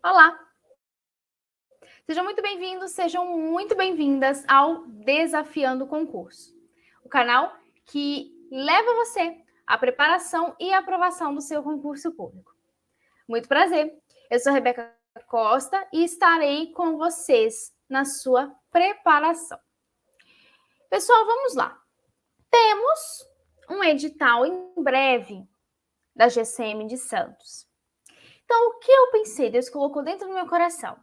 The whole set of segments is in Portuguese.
Olá! Sejam muito bem-vindos, sejam muito bem-vindas ao Desafiando o Concurso, o canal que leva você à preparação e aprovação do seu concurso público. Muito prazer, eu sou Rebeca Costa e estarei com vocês na sua preparação. Pessoal, vamos lá. Temos um edital em breve da GCM de Santos. Então, o que eu pensei? Deus colocou dentro do meu coração.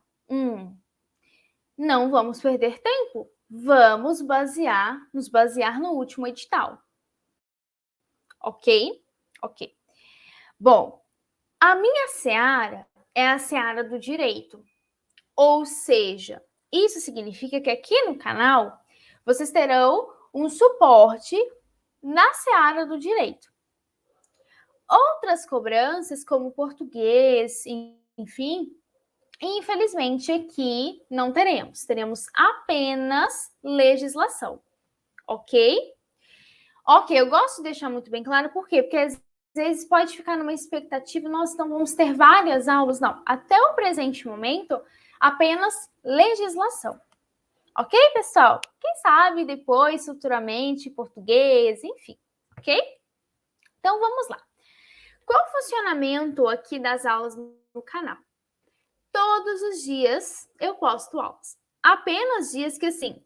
Não vamos perder tempo? Vamos nos basear no último edital. Ok? Ok. Bom, a minha seara é a seara do direito. Ou seja, isso significa que aqui no canal vocês terão um suporte na seara do direito. Outras cobranças, como português, enfim, infelizmente aqui não teremos. Teremos apenas legislação. Ok? Ok, eu gosto de deixar muito bem claro, por quê? Porque às vezes pode ficar numa expectativa, nós então vamos ter várias aulas. Não, até o presente momento, apenas legislação. Ok, pessoal? Quem sabe depois, futuramente, português, enfim. Ok? Então, vamos lá. Qual o funcionamento aqui das aulas no canal? Todos os dias eu posto aulas. Apenas dias que, assim,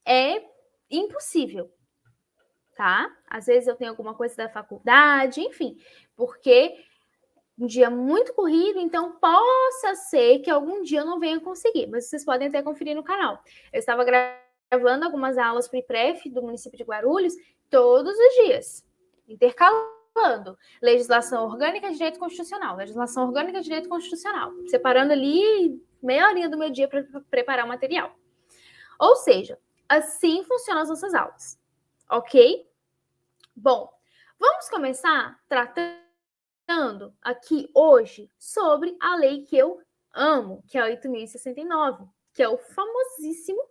é impossível, tá? Às vezes eu tenho alguma coisa da faculdade, enfim, porque um dia muito corrido, então possa ser que algum dia eu não venha conseguir, mas vocês podem até conferir no canal. Eu estava gravando algumas aulas para o IPREF do município de Guarulhos todos os dias, intercalando legislação orgânica de direito constitucional, legislação orgânica de direito constitucional, separando ali meia horinha do meu dia para preparar o material. Ou seja, assim funcionam as nossas aulas, ok? Bom, vamos começar tratando aqui hoje sobre a lei que eu amo, que é a 8.069, que é o famosíssimo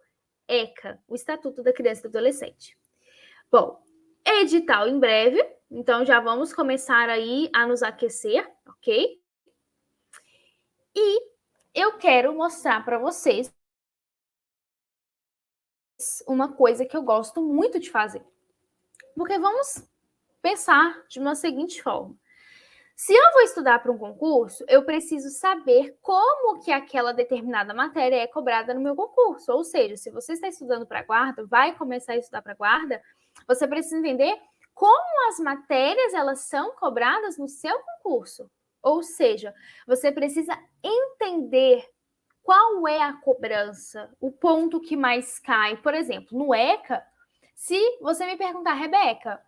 ECA, o Estatuto da Criança e do Adolescente. Bom, edital em breve, então já vamos começar aí a nos aquecer, ok? E eu quero mostrar para vocês uma coisa que eu gosto muito de fazer. Porque vamos pensar de uma seguinte forma. Se eu vou estudar para um concurso, eu preciso saber como que aquela determinada matéria é cobrada no meu concurso. Ou seja, se você está estudando para a guarda, vai começar a estudar para a guarda, você precisa entender como as matérias elas são cobradas no seu concurso. Ou seja, você precisa entender qual é a cobrança, o ponto que mais cai. Por exemplo, no ECA, se você me perguntar, Rebeca,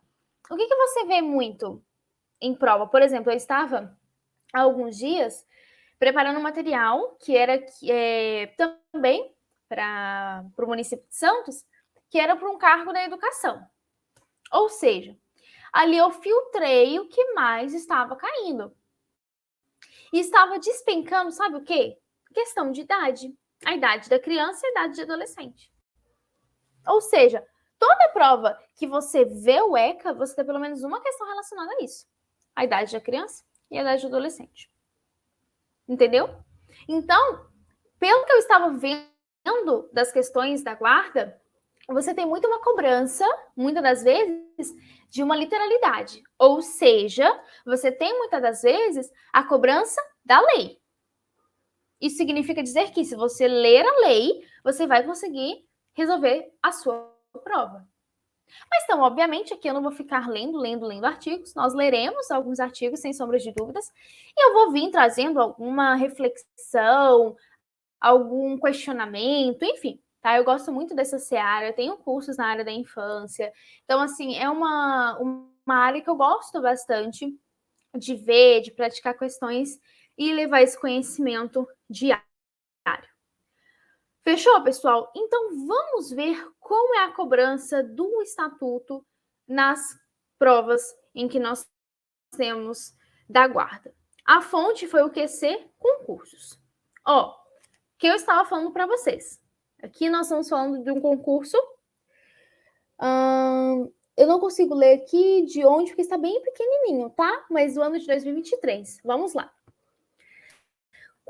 o que você vê muito em prova? Por exemplo, eu estava há alguns dias preparando um material que era também para o município de Santos, que era para um cargo da educação. Ou seja, ali eu filtrei o que mais estava caindo. E estava despencando, sabe o quê? Questão de idade. A idade da criança e a idade de adolescente. Ou seja, toda prova que você vê o ECA, você tem pelo menos uma questão relacionada a isso. A idade da criança e a idade do adolescente. Entendeu? Então, pelo que eu estava vendo das questões da guarda, você tem muito uma cobrança, muitas das vezes, de uma literalidade. Ou seja, você tem muitas das vezes a cobrança da lei. Isso significa dizer que se você ler a lei, você vai conseguir resolver a sua prova. Mas então, obviamente, aqui eu não vou ficar lendo artigos. Nós leremos alguns artigos, sem sombras de dúvidas, e eu vou vir trazendo alguma reflexão, algum questionamento, enfim, tá? Eu gosto muito dessa seara, eu tenho cursos na área da infância. Então, assim, é uma área que eu gosto bastante de ver, de praticar questões e levar esse conhecimento diário. Fechou, pessoal? Então, vamos ver como é a cobrança do estatuto nas provas em que nós temos da guarda. A fonte foi o QC Concursos. Ó, que eu estava falando para vocês. Aqui nós estamos falando de um concurso. Eu não consigo ler aqui de onde, porque está bem pequenininho, tá? Mas do ano de 2023. Vamos lá.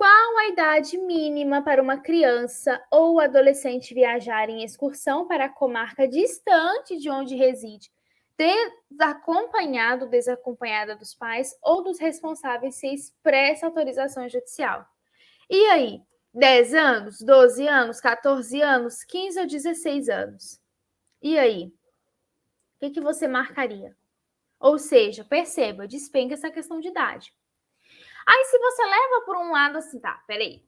Qual a idade mínima para uma criança ou adolescente viajar em excursão para a comarca distante de onde reside, desacompanhado ou desacompanhada dos pais ou dos responsáveis sem expressa autorização judicial? E aí? 10 anos, 12 anos, 14 anos, 15 ou 16 anos? E aí? O que você marcaria? Ou seja, perceba, despenca essa questão de idade. Aí, se você leva por um lado assim, tá, peraí.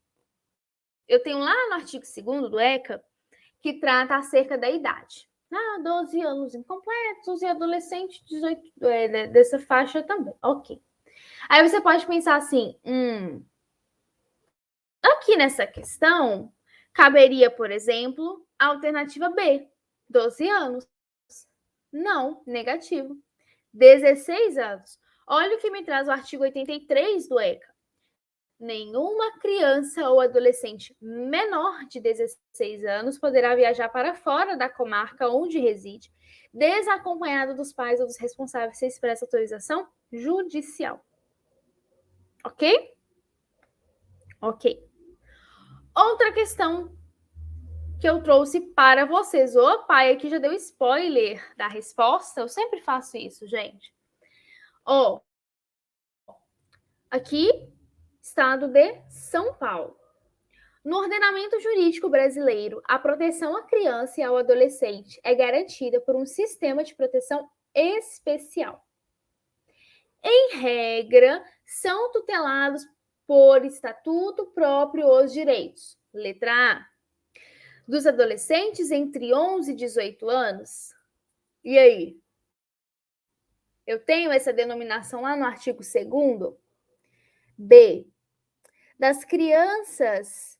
Eu tenho lá no artigo 2º do ECA, que trata acerca da idade. 12 anos incompletos e adolescente 18, dessa faixa também. Ok. Aí você pode pensar assim, aqui nessa questão, caberia, por exemplo, a alternativa B, 12 anos. Não, negativo. 16 anos. Olha o que me traz o artigo 83 do ECA. Nenhuma criança ou adolescente menor de 16 anos poderá viajar para fora da comarca onde reside, desacompanhado dos pais ou dos responsáveis sem expressa autorização judicial. Ok? Ok. Outra questão que eu trouxe para vocês. O pai aqui já deu spoiler da resposta. Eu sempre faço isso, gente. Aqui, Estado de São Paulo. No ordenamento jurídico brasileiro, a proteção à criança e ao adolescente é garantida por um sistema de proteção especial. Em regra, são tutelados por estatuto próprio os direitos. Letra A. Dos adolescentes entre 11 e 18 anos. E aí? Eu tenho essa denominação lá no artigo 2º. B. Das crianças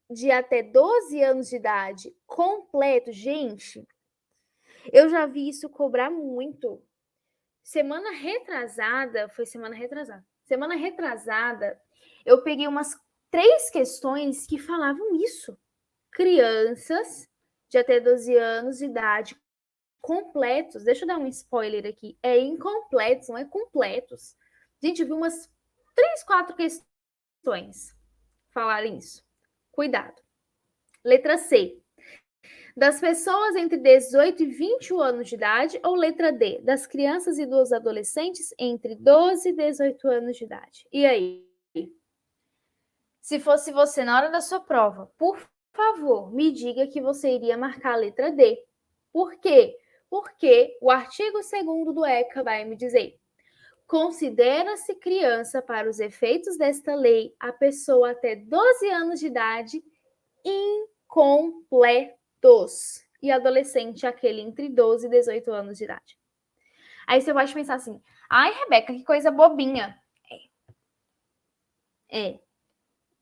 de até 12 anos de idade completo. Gente, eu já vi isso cobrar muito. Semana retrasada, eu peguei umas 3 questões que falavam isso. Crianças de até 12 anos de idade completos. Deixa eu dar um spoiler aqui. É incompletos, não é completos. Gente, eu vi umas 3, 4 questões falarem isso. Cuidado. Letra C. Das pessoas entre 18 e 21 anos de idade, ou letra D, das crianças e dos adolescentes entre 12 e 18 anos de idade. E aí? Se fosse você na hora da sua prova, por favor, me diga que você iria marcar a letra D. Por quê? Porque o artigo 2º do ECA vai me dizer: considera-se criança para os efeitos desta lei a pessoa até 12 anos de idade incompletos e adolescente aquele entre 12 e 18 anos de idade. Aí você pode pensar assim: ai, Rebeca, que coisa bobinha.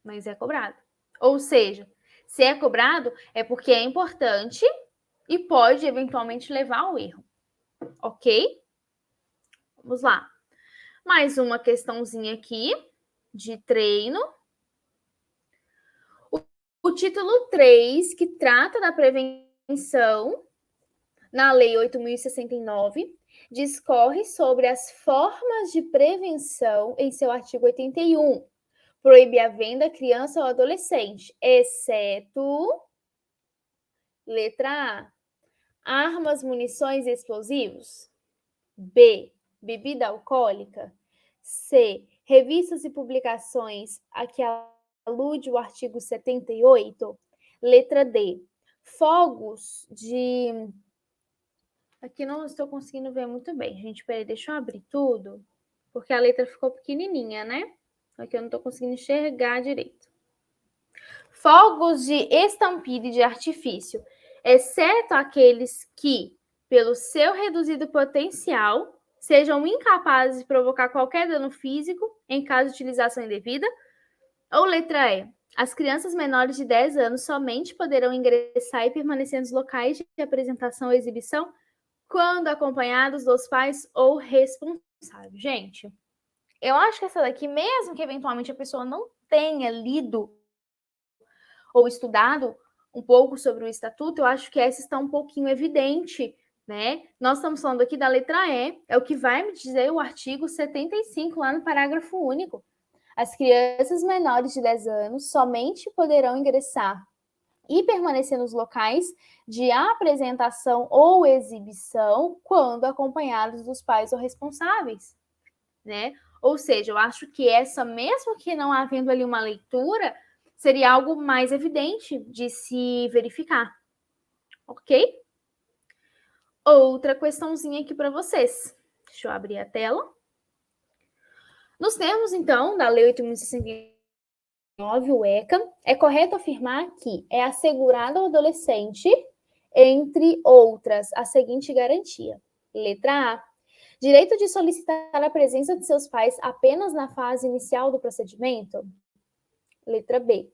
Mas é cobrado. Ou seja, se é cobrado, é porque é importante e pode eventualmente levar ao erro. Ok? Vamos lá. Mais uma questãozinha aqui de treino. O título 3, que trata da prevenção, na Lei 8.069, discorre sobre as formas de prevenção em seu artigo 81. Proíbe a venda a criança ou adolescente, exceto, letra A, armas, munições e explosivos. B, bebida alcoólica. C, revistas e publicações a que alude o artigo 78. Letra D, fogos de... Aqui não estou conseguindo ver muito bem, gente. Peraí, deixa eu abrir tudo, porque a letra ficou pequenininha, né? Aqui eu não estou conseguindo enxergar direito. Fogos de estampida e de artifício, exceto aqueles que, pelo seu reduzido potencial, sejam incapazes de provocar qualquer dano físico em caso de utilização indevida. Ou letra E. As crianças menores de 10 anos somente poderão ingressar e permanecer nos locais de apresentação ou exibição quando acompanhados dos pais ou responsáveis. Gente, eu acho que essa daqui, mesmo que eventualmente a pessoa não tenha lido ou estudado um pouco sobre o estatuto, eu acho que essa está um pouquinho evidente, né? Nós estamos falando aqui da letra E, é o que vai me dizer o artigo 75 lá no parágrafo único. As crianças menores de 10 anos somente poderão ingressar e permanecer nos locais de apresentação ou exibição quando acompanhados dos pais ou responsáveis, né? Ou seja, eu acho que essa, mesmo que não havendo ali uma leitura, seria algo mais evidente de se verificar, ok? Outra questãozinha aqui para vocês. Deixa eu abrir a tela. Nos termos, então, da Lei 8.069, o ECA, é correto afirmar que é assegurado ao adolescente, entre outras, a seguinte garantia. Letra A. Direito de solicitar a presença de seus pais apenas na fase inicial do procedimento? Letra B.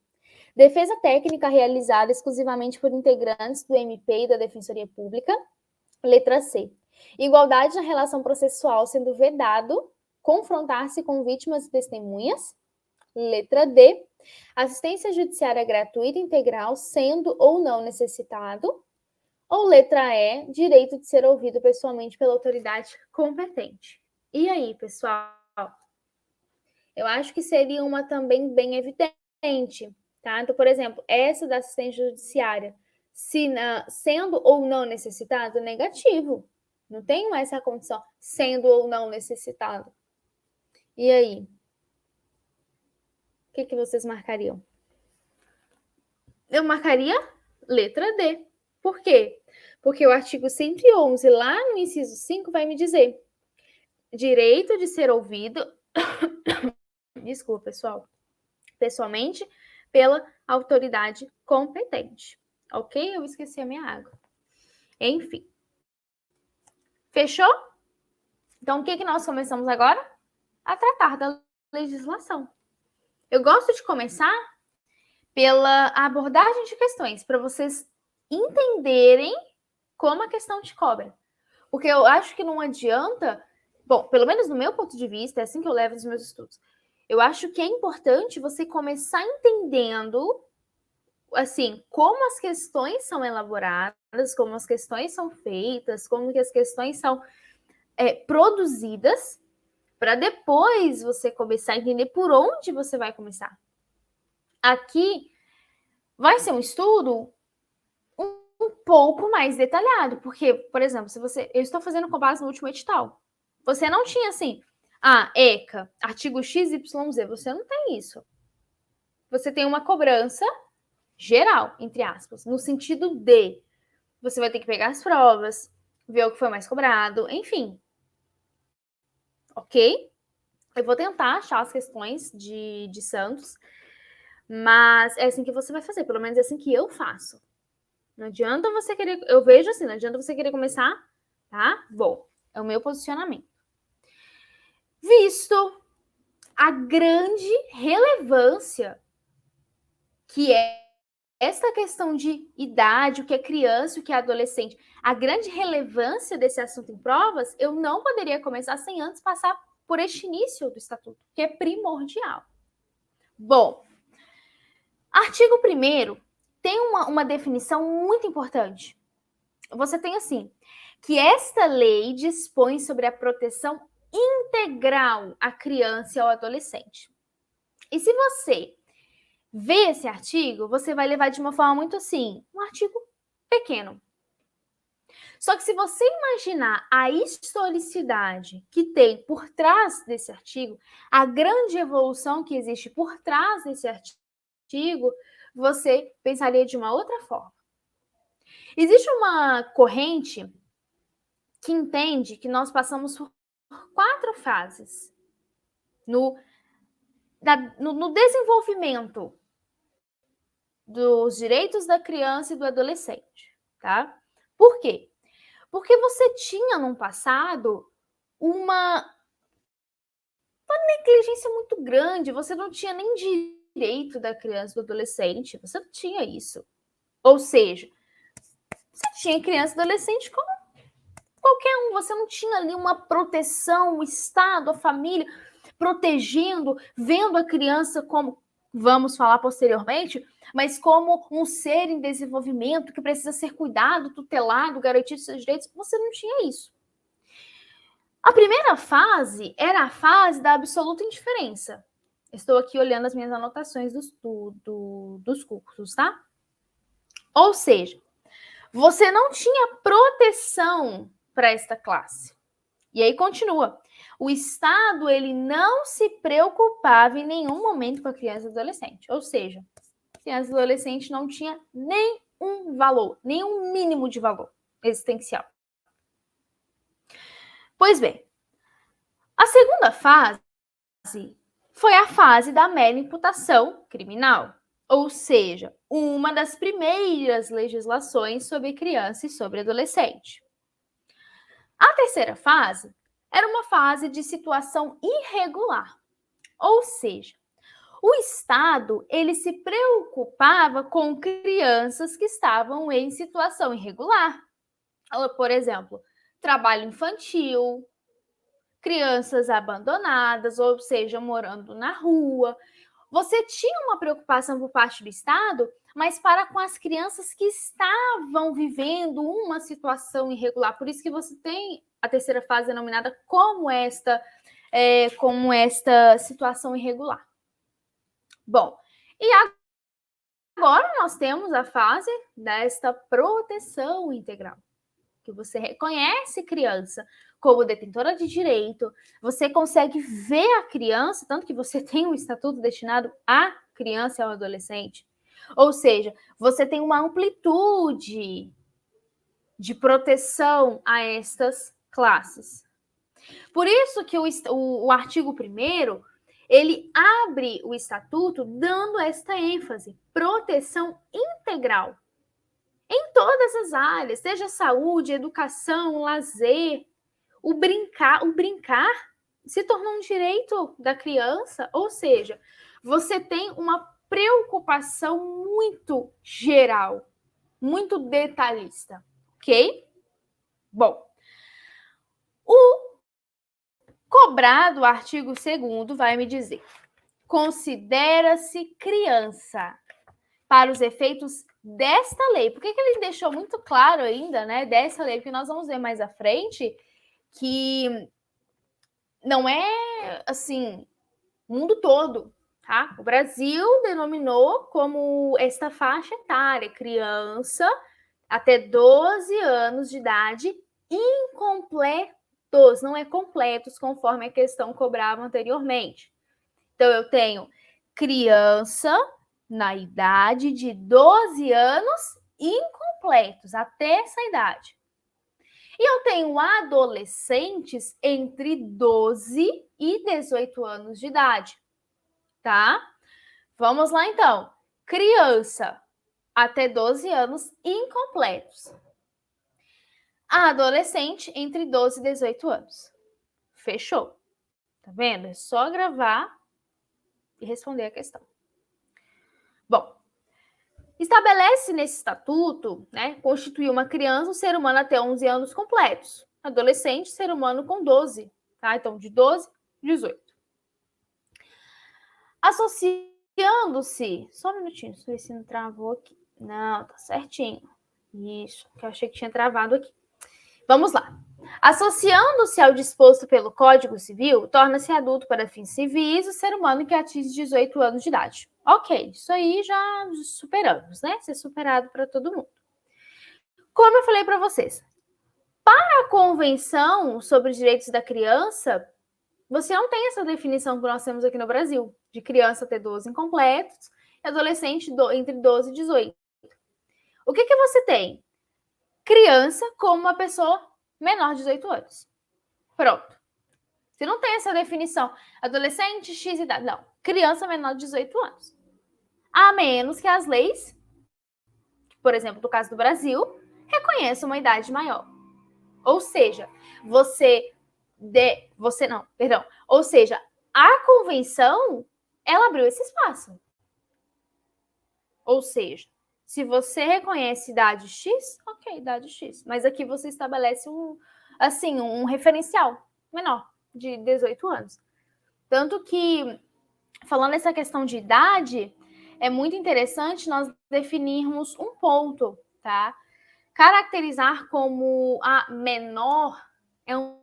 Defesa técnica realizada exclusivamente por integrantes do MP e da Defensoria Pública? Letra C. Igualdade na relação processual sendo vedado confrontar-se com vítimas e testemunhas? Letra D. Assistência judiciária gratuita integral sendo ou não necessitado? Ou letra E, direito de ser ouvido pessoalmente pela autoridade competente. E aí, pessoal? Eu acho que seria uma também bem evidente, tá? Então, por exemplo, essa da assistência judiciária, sendo ou não necessitado, negativo. Não tem mais essa condição, sendo ou não necessitado. E aí? O que vocês marcariam? Eu marcaria letra D. Por quê? Porque o artigo 111, lá no inciso 5, vai me dizer direito de ser ouvido, desculpa, pessoal, pessoalmente, pela autoridade competente. Ok? Eu esqueci a minha água. Enfim. Fechou? Então, o que nós começamos agora? A tratar da legislação. Eu gosto de começar pela abordagem de questões, para vocês entenderem como a questão te cobra. Porque eu acho que não adianta, bom, pelo menos no meu ponto de vista, é assim que eu levo nos meus estudos. Eu acho que é importante você começar entendendo, assim, como as questões são elaboradas, como as questões são feitas, como que as questões são produzidas, para depois você começar a entender por onde você vai começar. Aqui vai ser um estudo um pouco mais detalhado, porque, por exemplo, eu estou fazendo com base no último edital. Você não tinha assim, ECA, artigo XYZ, você não tem isso. Você tem uma cobrança geral, entre aspas, no sentido de você vai ter que pegar as provas, ver o que foi mais cobrado, enfim. Ok? Eu vou tentar achar as questões de Santos, mas é assim que você vai fazer, pelo menos é assim que eu faço. Não adianta você querer, eu vejo assim, não adianta você querer começar, tá? Bom, é o meu posicionamento. Visto a grande relevância que é esta questão de idade, o que é criança, o que é adolescente, a grande relevância desse assunto em provas, eu não poderia começar sem antes passar por este início do estatuto, que é primordial. Bom, artigo 1º tem uma definição muito importante. Você tem assim, que esta lei dispõe sobre a proteção integral à criança e ao adolescente. E se você vê esse artigo, você vai levar de uma forma muito assim, um artigo pequeno. Só que se você imaginar a historicidade que tem por trás desse artigo, a grande evolução que existe por trás desse artigo, você pensaria de uma outra forma. Existe uma corrente que entende que nós passamos por 4 fases no desenvolvimento dos direitos da criança e do adolescente, tá? Por quê? Porque você tinha no passado uma negligência muito grande, você não tinha nem direito da criança e do adolescente, você não tinha isso. Ou seja, você tinha criança e adolescente como qualquer um, você não tinha ali uma proteção, o Estado, a família protegendo, vendo a criança como, vamos falar posteriormente, mas como um ser em desenvolvimento que precisa ser cuidado, tutelado, garantido seus direitos. Você não tinha isso. A primeira fase era a fase da absoluta indiferença. Estou aqui olhando as minhas anotações dos cursos, tá? Ou seja, você não tinha proteção para esta classe. E aí continua. O Estado, ele não se preocupava em nenhum momento com a criança e adolescente. Ou seja, a criança e adolescente não tinha nenhum valor, nenhum mínimo de valor existencial. Pois bem, a segunda fase foi a fase da mera imputação criminal, ou seja, uma das primeiras legislações sobre criança e sobre adolescente. A terceira fase era uma fase de situação irregular, ou seja, o Estado ele se preocupava com crianças que estavam em situação irregular. Por exemplo, trabalho infantil, crianças abandonadas, ou seja, morando na rua. Você tinha uma preocupação por parte do Estado, mas para com as crianças que estavam vivendo uma situação irregular. Por isso que você tem a terceira fase denominada como esta situação irregular. Bom, e agora nós temos a fase desta proteção integral, que você reconhece criança como detentora de direito, você consegue ver a criança, tanto que você tem um estatuto destinado à criança e ao adolescente. Ou seja, você tem uma amplitude de proteção a estas classes. Por isso que o artigo 1º, ele abre o estatuto dando esta ênfase, proteção integral, em todas as áreas, seja saúde, educação, lazer. O brincar se tornou um direito da criança, ou seja, você tem uma preocupação muito geral, muito detalhista, ok? Bom, o cobrado artigo 2º vai me dizer: considera-se criança para os efeitos desta lei. Por que ele deixou muito claro ainda, né, dessa lei? Porque nós vamos ver mais à frente que não é, assim, o mundo todo, tá? O Brasil denominou como esta faixa etária, criança até 12 anos de idade, incompletos, não é completos, conforme a questão cobrava anteriormente. Então, eu tenho criança na idade de 12 anos incompletos, até essa idade. E eu tenho adolescentes entre 12 e 18 anos de idade, tá? Vamos lá, então. Criança até 12 anos incompletos. Adolescente entre 12 e 18 anos. Fechou. Tá vendo? É só gravar e responder a questão. Bom, estabelece nesse estatuto, né, constituir uma criança, um ser humano até 11 anos completos. Adolescente, ser humano com 12, tá? Então, de 12 a 18. Associando-se, só um minutinho, deixa eu ver se não travou aqui. Não, tá certinho. Isso, que eu achei que tinha travado aqui. Vamos lá. Associando-se ao disposto pelo Código Civil, torna-se adulto para fins civis o ser humano que atinge 18 anos de idade. Ok, isso aí já superamos, né? Isso é superado para todo mundo. Como eu falei para vocês, para a Convenção sobre os Direitos da Criança, você não tem essa definição que nós temos aqui no Brasil, de criança ter 12 incompletos e adolescente entre 12 e 18. O que você tem? Criança como uma pessoa menor de 18 anos. Pronto. Você não tem essa definição. Adolescente, X idade. Não. Criança menor de 18 anos. A menos que as leis, por exemplo, no caso do Brasil, reconheçam uma idade maior. Ou seja, Ou seja, a convenção, ela abriu esse espaço. Ou seja, se você reconhece idade X, ok, idade X. Mas aqui você estabelece um referencial menor, de 18 anos. Tanto que, falando essa questão de idade, é muito interessante nós definirmos um ponto, tá? Caracterizar como a menor é um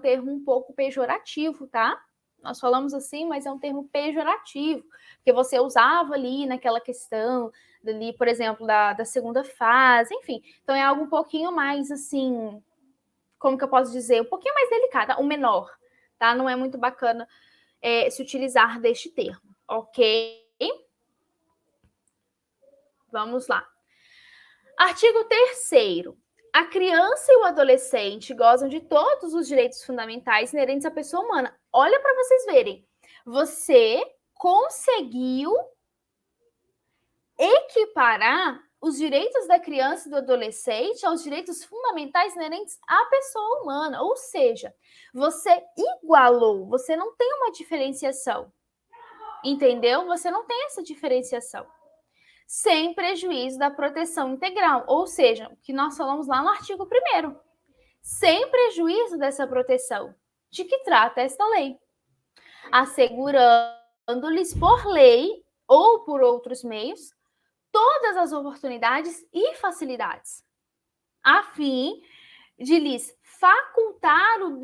termo um pouco pejorativo, tá? Nós falamos assim, mas é um termo pejorativo, porque você usava ali naquela questão, ali, por exemplo, da segunda fase, enfim. Então é algo um pouquinho mais assim, como que eu posso dizer? Um pouquinho mais delicado, o menor, tá? Não é muito bacana se utilizar deste termo, ok? Vamos lá. Artigo 3º. A criança e o adolescente gozam de todos os direitos fundamentais inerentes à pessoa humana. Olha para vocês verem. Você conseguiu equiparar os direitos da criança e do adolescente aos direitos fundamentais inerentes à pessoa humana. Ou seja, você igualou, você não tem uma diferenciação. Entendeu? Você não tem essa diferenciação. Sem prejuízo da proteção integral, ou seja, o que nós falamos lá no artigo 1º, sem prejuízo dessa proteção. De que trata esta lei? Assegurando-lhes por lei ou por outros meios todas as oportunidades e facilidades, a fim de lhes facultar o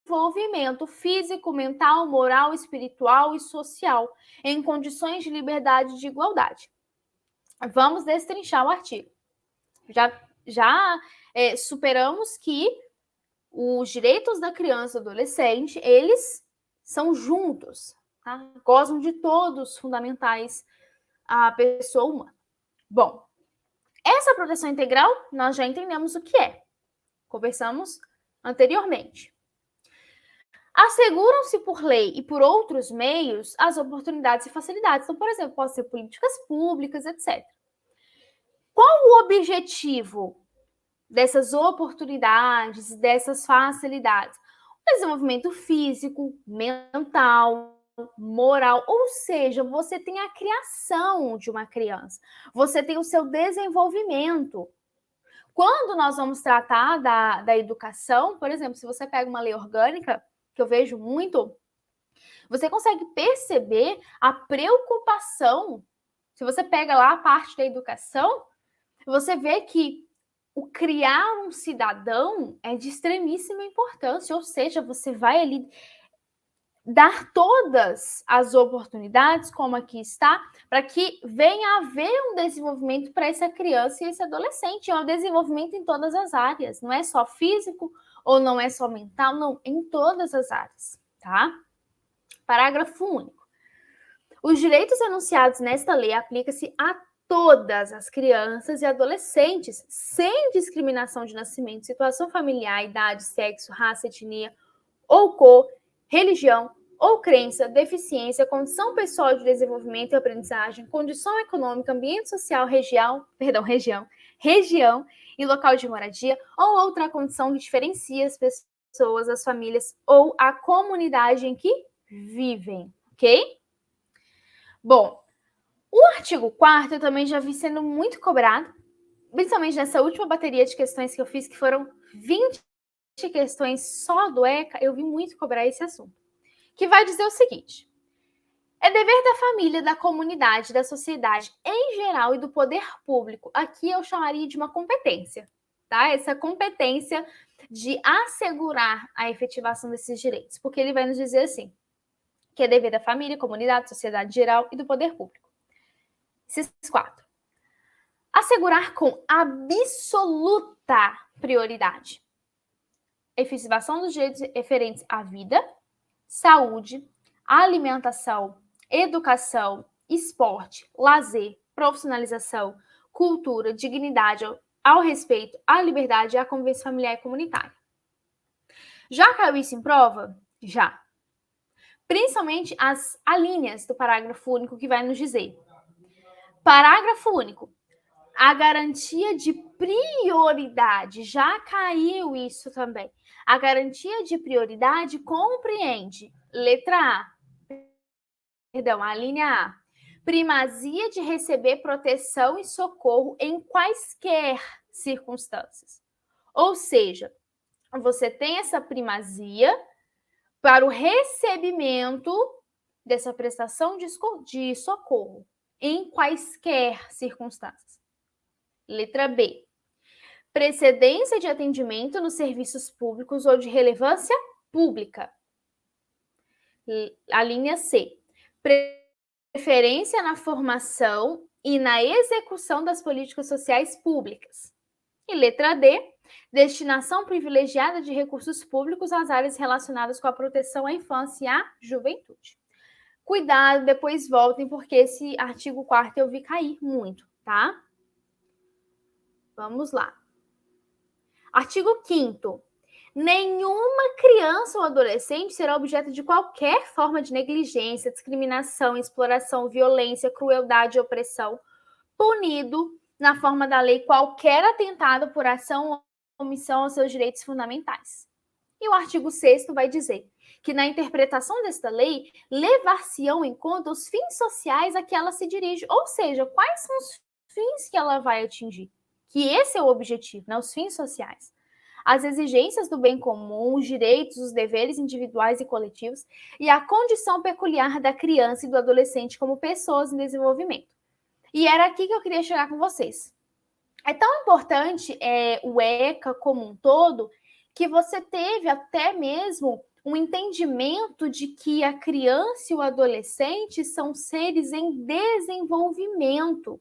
desenvolvimento físico, mental, moral, espiritual e social em condições de liberdade e de igualdade. Vamos destrinchar o artigo. Já superamos que os direitos da criança e do adolescente, eles são juntos, tá? Gozam de todos fundamentais à pessoa humana. Bom, essa proteção integral, nós já entendemos o que é. Conversamos anteriormente. Asseguram-se por lei e por outros meios as oportunidades e facilidades. Então, por exemplo, pode ser políticas públicas, etc. Qual o objetivo dessas oportunidades, dessas facilidades? O desenvolvimento físico, mental, moral, ou seja, você tem a criação de uma criança, você tem o seu desenvolvimento. Quando nós vamos tratar da educação, por exemplo, se você pega uma lei orgânica, que eu vejo muito, você consegue perceber a preocupação. Se você pega lá a parte da educação, você vê que o criar um cidadão é de extremíssima importância, ou seja, você vai ali dar todas as oportunidades, como aqui está, para que venha a haver um desenvolvimento para essa criança e esse adolescente. É um desenvolvimento em todas as áreas, não é só físico ou não é só mental, não, em todas as áreas, tá? Parágrafo único. Os direitos enunciados nesta lei aplicam-se a todas as crianças e adolescentes, sem discriminação de nascimento, situação familiar, idade, sexo, raça, etnia ou cor, religião ou crença, deficiência, condição pessoal de desenvolvimento e aprendizagem, condição econômica, ambiente social, região e local de moradia, ou outra condição que diferencia as pessoas, as famílias ou a comunidade em que vivem, ok? Bom, o artigo 4º eu também já vi sendo muito cobrado, principalmente nessa última bateria de questões que eu fiz, que foram 20 questões só do ECA, eu vi muito cobrar esse assunto, que vai dizer o seguinte: é dever da família, da comunidade, da sociedade em geral e do poder público, aqui eu chamaria de uma competência, tá? Essa competência de assegurar a efetivação desses direitos, porque ele vai nos dizer assim, que é dever da família, comunidade, sociedade geral e do poder público. Esses 4. Assegurar com absoluta prioridade a efetivação dos direitos referentes à vida, saúde, alimentação, educação, esporte, lazer, profissionalização, cultura, dignidade, ao respeito, à liberdade e à convivência familiar e comunitária. Já caiu isso em prova? Já. Principalmente as alíneas do parágrafo único que vai nos dizer. Parágrafo único. A garantia de prioridade, já caiu isso também. A garantia de prioridade compreende, a linha A, primazia de receber proteção e socorro em quaisquer circunstâncias. Ou seja, você tem essa primazia para o recebimento dessa prestação de socorro em quaisquer circunstâncias. Letra B. Precedência de atendimento nos serviços públicos ou de relevância pública. A linha C, preferência na formação e na execução das políticas sociais públicas. E letra D, destinação privilegiada de recursos públicos às áreas relacionadas com a proteção à infância e à juventude. Cuidado, depois voltem, porque esse artigo 4º eu vi cair muito, tá? Vamos lá. Artigo 5º. Nenhuma criança ou adolescente será objeto de qualquer forma de negligência, discriminação, exploração, violência, crueldade e opressão, punido na forma da lei qualquer atentado por ação ou omissão aos seus direitos fundamentais. E o artigo 6º vai dizer que na interpretação desta lei, levar-se-ão em conta os fins sociais a que ela se dirige, ou seja, quais são os fins que ela vai atingir. Que esse é o objetivo, né? Os fins sociais. As exigências do bem comum, os direitos, os deveres individuais e coletivos e a condição peculiar da criança e do adolescente como pessoas em desenvolvimento. E era aqui que eu queria chegar com vocês. É tão importante o ECA como um todo, que você teve até mesmo um entendimento de que a criança e o adolescente são seres em desenvolvimento.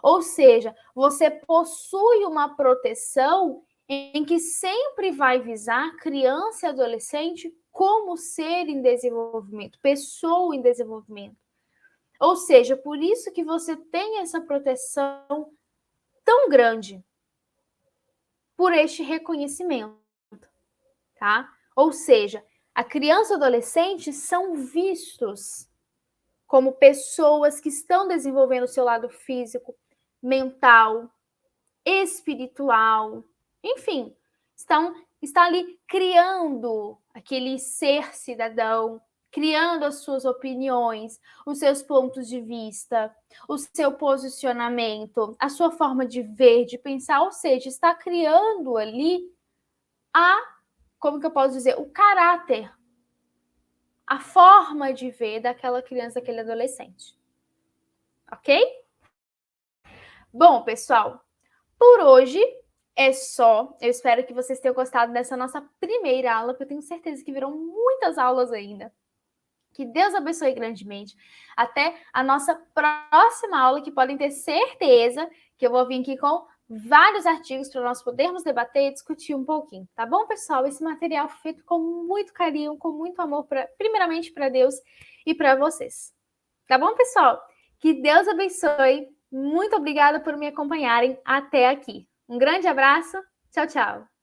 Ou seja, você possui uma proteção em que sempre vai visar criança e adolescente como ser em desenvolvimento, pessoa em desenvolvimento. Ou seja, por isso que você tem essa proteção tão grande por este reconhecimento, tá? Ou seja, a criança e o adolescente são vistos como pessoas que estão desenvolvendo o seu lado físico, mental, espiritual, enfim, está ali criando aquele ser cidadão, criando as suas opiniões, os seus pontos de vista, o seu posicionamento, a sua forma de ver, de pensar, ou seja, está criando ali como que eu posso dizer, o caráter, a forma de ver daquela criança, daquele adolescente. Ok? Bom, pessoal, por hoje é só. Eu espero que vocês tenham gostado dessa nossa primeira aula, porque eu tenho certeza que virão muitas aulas ainda. Que Deus abençoe grandemente. Até a nossa próxima aula, que podem ter certeza que eu vou vir aqui com vários artigos para nós podermos debater e discutir um pouquinho. Tá bom, pessoal? Esse material foi feito com muito carinho, com muito amor, primeiramente para Deus e para vocês. Tá bom, pessoal? Que Deus abençoe. Muito obrigada por me acompanharem até aqui. Um grande abraço. Tchau, tchau.